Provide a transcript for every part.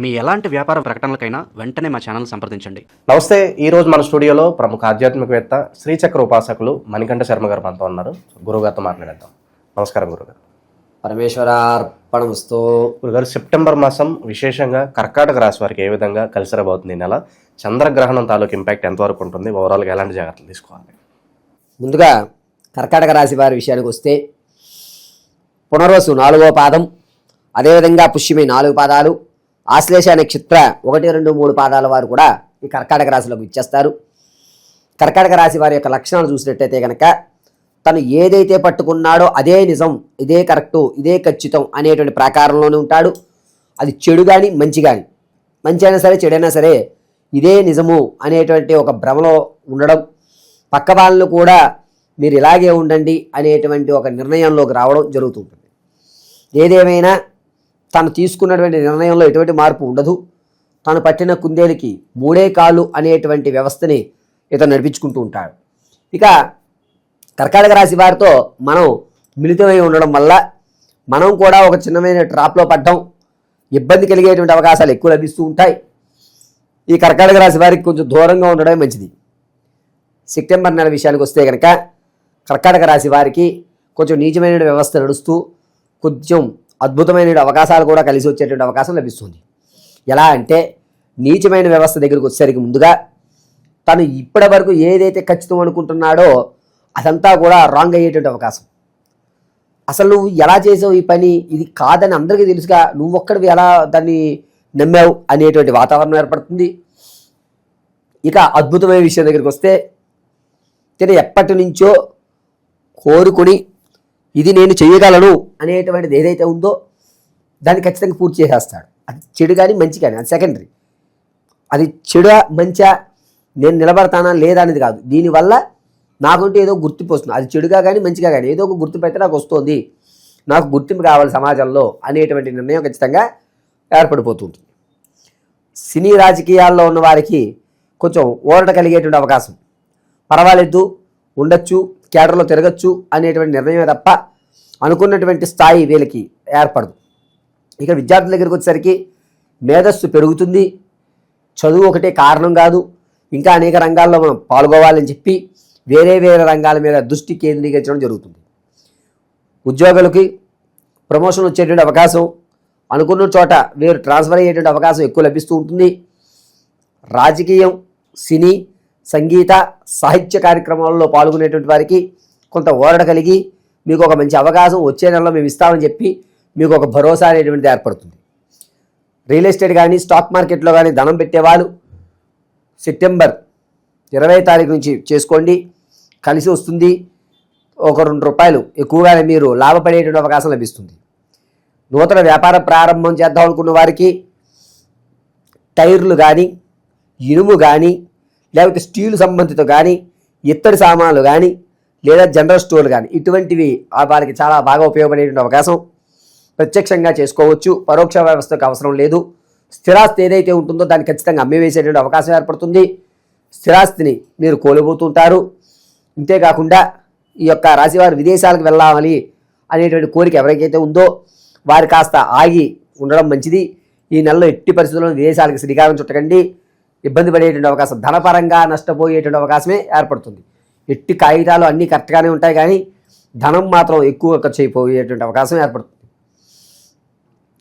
మీ ఎలాంటి వ్యాపార ప్రకటనలకైనా వెంటనే మా ఛానల్ సంప్రదించండి. నమస్తే. ఈరోజు మన స్టూడియోలో ప్రముఖ ఆధ్యాత్మికవేత్త శ్రీచక్ర ఉపాసకులు మణికంఠ శర్మ గారు మనతో ఉన్నారు. గురుగారితో మాట్లాడేద్దాం. నమస్కారం గురుగారు. పరమేశ్వరార్పణమస్తు. గురుగారు, సెప్టెంబర్ మాసం విశేషంగా కర్కాటక రాశి వారికి ఏ విధంగా కలిసి రాబోతుంది? ఈ నెల చంద్రగ్రహణం తాలూకు ఇంపాక్ట్ ఎంతవరకు ఉంటుంది? ఓవరాల్గా ఎలాంటి జాగ్రత్తలు తీసుకోవాలి? ముందుగా కర్కాటక రాశి వారి విషయానికి వస్తే పునర్వసు 4వ పాదం, అదేవిధంగా పుష్యమి 4 పాదాలు, ఆశ్లేష నక్షత్ర 1, 2, 3 పాదాల వారు కూడా ఈ కర్కాటక రాశిలోకి ఇచ్చేస్తారు. కర్కాటక రాశి వారి యొక్క లక్షణాలు చూసినట్టయితే కనుక తను ఏదైతే పట్టుకున్నాడో అదే నిజం, ఇదే కరెక్టు, ఇదే ఖచ్చితం అనేటువంటి ప్రాకారంలోనే ఉంటాడు. అది చెడు కానీ మంచి కానీ, మంచి అయినా సరే చెడైనా సరే ఇదే నిజము అనేటువంటి ఒక భ్రమలో ఉండడం, పక్క వాళ్ళను కూడా మీరు ఇలాగే ఉండండి అనేటువంటి ఒక నిర్ణయంలోకి రావడం జరుగుతుంటుంది. ఏదేమైనా తను తీసుకున్నటువంటి నిర్ణయంలో ఎటువంటి మార్పు ఉండదు. తను పట్టిన కుందేలుకి 3 కాళ్ళు అనేటువంటి వ్యవస్థని ఇతను నడిపించుకుంటూ ఉంటాడు. ఇక కర్కాటక రాశి వారితో మనం మిళితమై ఉండడం వల్ల మనం కూడా ఒక చిన్నమైన ట్రాప్లో పడ్డం, ఇబ్బంది కలిగేటువంటి అవకాశాలు ఎక్కువ లభిస్తూ ఉంటాయి. ఈ కర్కాటక రాశి వారికి కొంచెం దూరంగా ఉండడమే మంచిది. సెప్టెంబర్ నెల విషయానికి వస్తే కనుక కర్కాటక రాశి వారికి కొంచెం నీచమైన వ్యవస్థ నడుస్తూ కొంచెం అద్భుతమైన అవకాశాలు కూడా కలిసి వచ్చేటువంటి అవకాశం లభిస్తుంది. ఎలా అంటే నీచమైన వ్యవస్థ దగ్గరికి వచ్చేసరికి ముందుగా తను ఇప్పటి వరకు ఏదైతే ఖచ్చితం అనుకుంటున్నాడో అదంతా కూడా రాంగ్ అయ్యేటువంటి అవకాశం. అసలు నువ్వు ఎలా చేసావు ఈ పని, ఇది కాదని అందరికీ తెలుసుగా, నువ్వు ఒక్కడివి ఎలా దాన్ని నమ్మావు అనేటువంటి వాతావరణం ఏర్పడుతుంది. ఇక అద్భుతమైన విషయం దగ్గరికి వస్తే తిని ఎప్పటి నుంచో కోరుకుని ఇది నేను చేయగలను అనేటువంటిది ఏదైతే ఉందో దాన్ని ఖచ్చితంగా పూర్తి చేసేస్తాడు. అది చెడు కానీ మంచి కానీ అది సెకండరీ. అది చెడా మంచా, నేను నిలబడతానా లేదా అనేది కాదు. దీనివల్ల నాకంటూ ఏదో గుర్తింపు వస్తుంది. అది చెడుగా కానీ మంచిగా కానీ ఏదో ఒక గుర్తింపు అయితే నాకు వస్తుంది, నాకు గుర్తింపు కావాలి సమాజంలో అనేటువంటి నిర్ణయం ఖచ్చితంగా ఏర్పడిపోతుంది. సినీ రాజకీయాల్లో ఉన్న వారికి కొంచెం ఊరట కలిగేటువంటి అవకాశం, పర్వాలేదు ఉండొచ్చు, కేడర్లో తిరగచ్చు అనేటువంటి నిర్ణయమే తప్ప అనుకున్నటువంటి స్థాయి వీళ్ళకి ఏర్పడదు. ఇక విద్యార్థుల దగ్గరికి వచ్చేసరికి మేధస్సు పెరుగుతుంది. చదువు ఒకటే కారణం కాదు, ఇంకా అనేక రంగాల్లో మనం పాల్గొవాలని చెప్పి వేరే వేరే రంగాల మీద దృష్టి కేంద్రీకరించడం జరుగుతుంది. ఉద్యోగులకి ప్రమోషన్ వచ్చేటువంటి అవకాశం, అనుకున్న చోట వేరు ట్రాన్స్ఫర్ అయ్యేటువంటి అవకాశం ఎక్కువ లభిస్తూ ఉంటుంది. రాజకీయం, సినీ, సంగీత, సాహిత్య కార్యక్రమాల్లో పాల్గొనేటువంటి వారికి కొంత ఓరడ కలిగి మీకు ఒక మంచి అవకాశం వచ్చే నెలలో మేము ఇస్తామని చెప్పి మీకు ఒక భరోసా అనేటువంటిది ఏర్పడుతుంది. రియల్ ఎస్టేట్ కానీ స్టాక్ మార్కెట్లో కానీ ధనం పెట్టేవాళ్ళు సెప్టెంబర్ 20వ తారీఖు నుంచి చేసుకోండి, కలిసి వస్తుంది. ఒక ₹2 ఎక్కువగానే మీరు లాభపడేటువంటి అవకాశం లభిస్తుంది. నూతన వ్యాపార ప్రారంభం చేద్దాం అనుకున్న వారికి టైర్లు కానీ, ఇనుము కానీ, లేకపోతే స్టీల్ సంబంధిత కానీ, ఇత్తడి సామాన్లు కానీ, లేదా జనరల్ స్టోర్లు కానీ ఇటువంటివి వారికి చాలా బాగా ఉపయోగపడేటువంటి అవకాశం. ప్రత్యక్షంగా చేసుకోవచ్చు, పరోక్ష వ్యవస్థకు అవసరం లేదు. స్థిరాస్తి ఏదైతే ఉంటుందో దాన్ని ఖచ్చితంగా అమ్మివేసేటువంటి అవకాశం ఏర్పడుతుంది. స్థిరాస్తిని మీరు కోల్పోతుంటారు. ఇంతేకాకుండా ఈ యొక్క రాశివారు విదేశాలకు వెళ్ళాలి అనేటువంటి కోరిక ఎవరికైతే ఉందో వారు కాస్త ఆగి ఉండడం మంచిది. ఈ నెలలో ఎట్టి పరిస్థితుల్లో విదేశాలకు శ్రీకారం చుట్టకండి, ఇబ్బంది పడేటువంటి అవకాశం, ధనపరంగా నష్టపోయేటువంటి అవకాశమే ఏర్పడుతుంది. ఎట్టి కాగితాలు అన్నీ కరెక్ట్గానే ఉంటాయి కానీ ధనం మాత్రం ఎక్కువ ఖర్చు అయిపోయేటువంటి అవకాశం ఏర్పడుతుంది.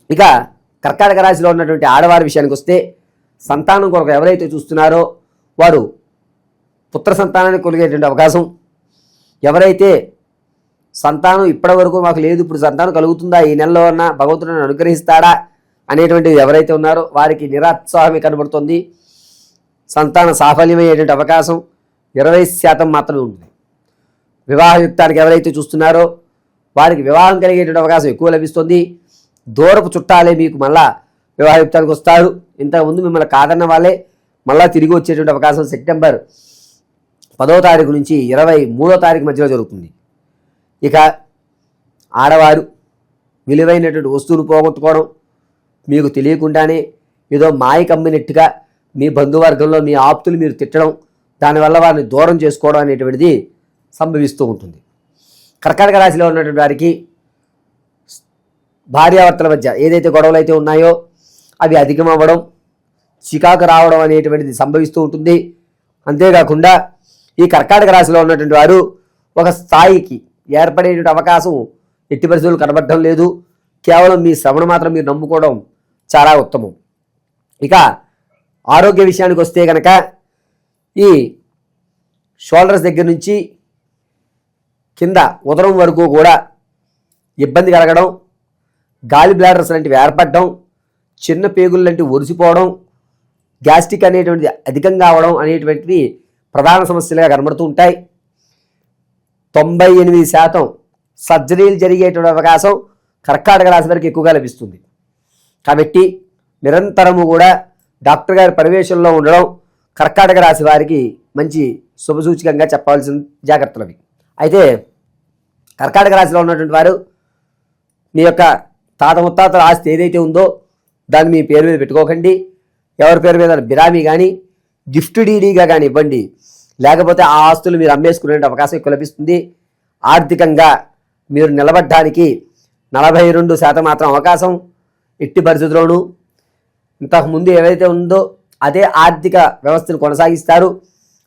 ఇక కర్కాటక రాశిలో ఉన్నటువంటి ఆడవారి విషయానికి వస్తే సంతానం కొరకు ఎవరైతే చూస్తున్నారో వారు పుత్ర సంతానాన్ని కలిగేటువంటి అవకాశం, ఎవరైతే సంతానం ఇప్పటి వరకు మాకు లేదు ఇప్పుడు సంతానం కలుగుతుందా, ఈ నెలలో ఉన్న భగవంతుడిని అనుగ్రహిస్తాడా అనేటువంటిది ఎవరైతే ఉన్నారో వారికి నిరుత్సాహమే కనబడుతుంది. సంతాన సాఫల్యమయ్యేటువంటి అవకాశం 20% మాత్రమే ఉంటుంది. వివాహయుక్తానికి ఎవరైతే చూస్తున్నారో వారికి వివాహం కలిగేటువంటి అవకాశం ఎక్కువ లభిస్తుంది. దూరపు చుట్టాలే మీకు మళ్ళా వివాహయుక్తానికి వస్తారు. ఇంతకుముందు మిమ్మల్ని కాదన్న వాళ్ళే మళ్ళా తిరిగి వచ్చేటువంటి అవకాశం సెప్టెంబర్ 10వ తారీఖు నుంచి 23వ తారీఖు మధ్యలో జరుగుతుంది. ఇక ఆడవారు విలువైనటువంటి వస్తువులు పోగొట్టుకోవడం, మీకు తెలియకుండానే ఏదో మాయ కమ్మినట్టుగా మీ బంధువర్గంలో మీ ఆప్తులు మీరు తిట్టడం, దానివల్ల వారిని దూరం చేసుకోవడం అనేటువంటిది సంభవిస్తూ ఉంటుంది. కర్కాటక రాశిలో ఉన్నటువంటి వారికి భార్యాభర్తల మధ్య ఏదైతే గొడవలు అయితే ఉన్నాయో అవి అధికమవ్వడం, చికాకు రావడం అనేటువంటిది సంభవిస్తూ ఉంటుంది. అంతేకాకుండా ఈ కర్కాటక రాశిలో ఉన్నటువంటి వారు ఒక స్థాయికి ఏర్పడేటువంటి అవకాశం ఎట్టి పరిస్థితులు కనబడడం లేదు. కేవలం మీ శ్రమను మాత్రం మీరు నమ్ముకోవడం చాలా ఉత్తమం. ఇక ఆరోగ్య విషయానికి వస్తే కనుక ఈ షోల్డర్స్ దగ్గర నుంచి కింద ఉదరం వరకు కూడా ఇబ్బంది కలగడం, గాలి బ్లాడర్స్ లాంటివి ఏర్పడడం, చిన్న పేగులు లాంటివి ఒరిసిపోవడం, గ్యాస్ట్రిక్ అనేటువంటిది అధికంగా అవడం అనేటువంటివి ప్రధాన సమస్యలుగా కనబడుతూ ఉంటాయి. 98% సర్జరీలు జరిగేటువంటి అవకాశం కర్కాటక రాశి వారికి ఎక్కువగా లభిస్తుంది. కాబట్టి నిరంతరము కూడా డాక్టర్ గారి పర్యవేక్షణలో ఉండడం కర్కాటక రాశి వారికి మంచి శుభసూచకంగా చెప్పవలసిన జాగ్రత్తలు అవి. అయితే కర్కాటక రాశిలో ఉన్నటువంటి వారు మీ యొక్క తాత ముత్తాతల ఆస్తి ఏదైతే ఉందో దాన్ని మీ పేరు మీద పెట్టుకోకండి. ఎవరి పేరు మీద బిరామీ కానీ గిఫ్ట్ డీడీగా కానీ ఇవ్వండి. లేకపోతే ఆ ఆస్తులు మీరు అమ్మేసుకునే అవకాశం ఎక్కువ లభిస్తుంది. ఆర్థికంగా మీరు నిలబడడానికి 42% మాత్రం అవకాశం ఎట్టి పరిస్థితుల్లోనూ ఇంతకుముందు ఏవైతే ఉందో అదే ఆర్థిక వ్యవస్థను కొనసాగిస్తారు.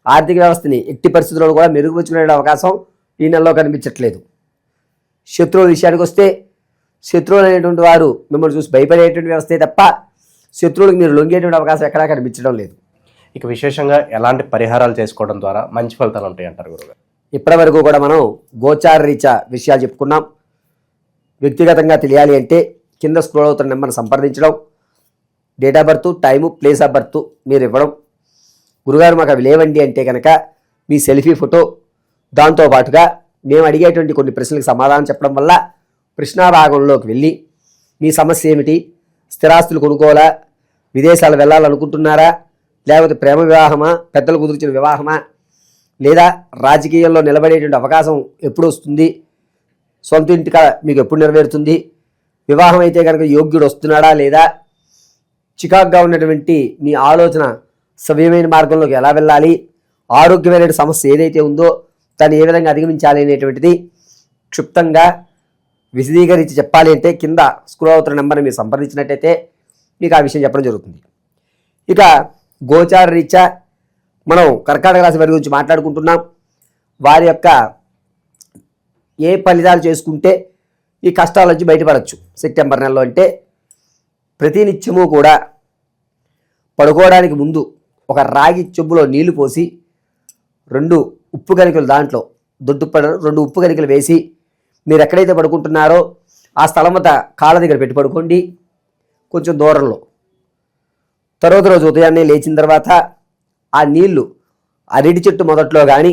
ఆర్థిక వ్యవస్థని ఎట్టి పరిస్థితుల్లో కూడా మెరుగుపరుచుకునే అవకాశం ఈ నెలలో కనిపించట్లేదు. శత్రువుల విషయానికి వస్తే శత్రువులు అనేటువంటి వారు మిమ్మల్ని చూసి భయపడేటువంటి వ్యవస్థే తప్ప శత్రువులకు మీరు లొంగేటువంటి అవకాశం ఎక్కడా కనిపించడం లేదు. ఇక విశేషంగా ఎలాంటి పరిహారాలు చేసుకోవడం ద్వారా మంచి ఫలితాలు ఉంటాయి అంటారు గురుగారు? ఇప్పటి వరకు కూడా మనం గోచార రీత్యా విషయాలు చెప్పుకున్నాం. వ్యక్తిగతంగా తెలియాలి అంటే కింద స్క్రోల్ అవుతున్న నెంబర్ని సంప్రదించడం, date of birth, time, place of birth మీరు ఇవ్వడం. గురుగారు మాకు అవి లేవండి అంటే కనుక మీ సెల్ఫీ ఫోటో, దాంతోపాటుగా మేము అడిగేటువంటి కొన్ని ప్రశ్నలకు సమాధానం చెప్పడం వల్ల ప్రశ్నాభాగంలోకి వెళ్ళి మీ సమస్య ఏమిటి, స్థిరాస్తులు కొనుక్కోవాలా, విదేశాలు వెళ్ళాలనుకుంటున్నారా, లేకపోతే ప్రేమ వివాహమా, పెద్దలు కుదిర్చిన వివాహమా, లేదా రాజకీయాల్లో నిలబడేటువంటి అవకాశం ఎప్పుడు వస్తుంది, సొంత ఇంటిక మీకు ఎప్పుడు నెరవేరుతుంది, వివాహం అయితే కనుక యోగ్యుడు వస్తున్నాడా లేదా, చికాకుగా ఉన్నటువంటి మీ ఆలోచన సవ్యమైన మార్గంలోకి ఎలా వెళ్ళాలి, ఆరోగ్యమైన సమస్య ఏదైతే ఉందో దాన్ని ఏ విధంగా అధిగమించాలి అనేటువంటిది క్షుప్తంగా విశదీకరించి చెప్పాలి అంటే కింద స్క్రోల్ అవుతున్న నెంబర్ని మీరు సంప్రదించినట్టయితే మీకు ఆ విషయం చెప్పడం జరుగుతుంది. ఇక గోచార రీత్యా మనం కర్కాటక రాశి వారి గురించి మాట్లాడుకుంటున్నాం. వారి యొక్క ఏ ఫలితాలు చేసుకుంటే ఈ కష్టాల నుంచి బయటపడవచ్చు సెప్టెంబర్ నెలలో అంటే ప్రతినిత్యము కూడా పడుకోవడానికి ముందు ఒక రాగి చెంబులో నీళ్లు పోసి 2 ఉప్పు గరికలు దాంట్లో 2 ఉప్పు గరికలు వేసి మీరు ఎక్కడైతే పడుకుంటున్నారో ఆ స్థలం వద్ద కాళ్ళ దగ్గర పెట్టి పడుకోండి కొంచెం దూరంలో. తర్వాత రోజు ఉదయాన్నే లేచిన తర్వాత ఆ నీళ్లు అరటి చెట్టు మొదట్లో కానీ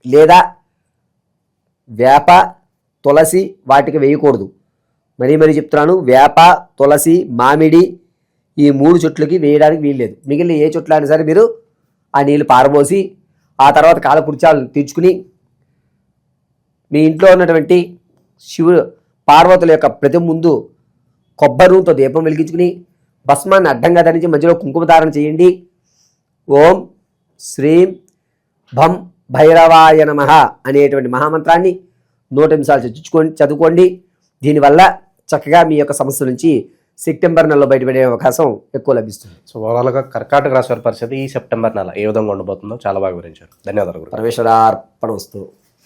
లేదా వేప, తులసి వాటికి వేయకూడదు. మరీ చెప్తున్నాను, వేప, తులసి, మామిడి ఈ 3 చెట్లకి వేయడానికి వీల్లేదు. మిగిలిన ఏ చెట్లు అయినా సరే మీరు ఆ నీళ్లు పారబోసి ఆ తర్వాత కాలకృత్యాలు తీర్చుకుని మీ ఇంట్లో ఉన్నటువంటి శివుడు పార్వతుల యొక్క ప్రతి ముందు కొబ్బరి నూనెతో దీపం వెలిగించుకుని భస్మాన్ని అడ్డంగా ధరించి మధ్యలో కుంకుమ ధారణ చేయండి. ఓం శ్రీం భం భైరవాయ నమః అనేటువంటి మహామంత్రాన్ని 100 నిమిషాలు చదువుకోండి. దీనివల్ల చక్కగా మీ యొక్క సమస్య నుంచి సెప్టెంబర్ నెలలో బయటపడే అవకాశం ఎక్కువ లభిస్తుంది. సో ఓవరాల్గా కర్కాటక రాశి వారి పరిస్థితి ఈ సెప్టెంబర్ నెల ఏ విధంగా ఉండబోతుందో చాలా బాగా వివరించారు. ధన్యవాదాలు గురు. పరమేశ్వరార్పణ వస్తు.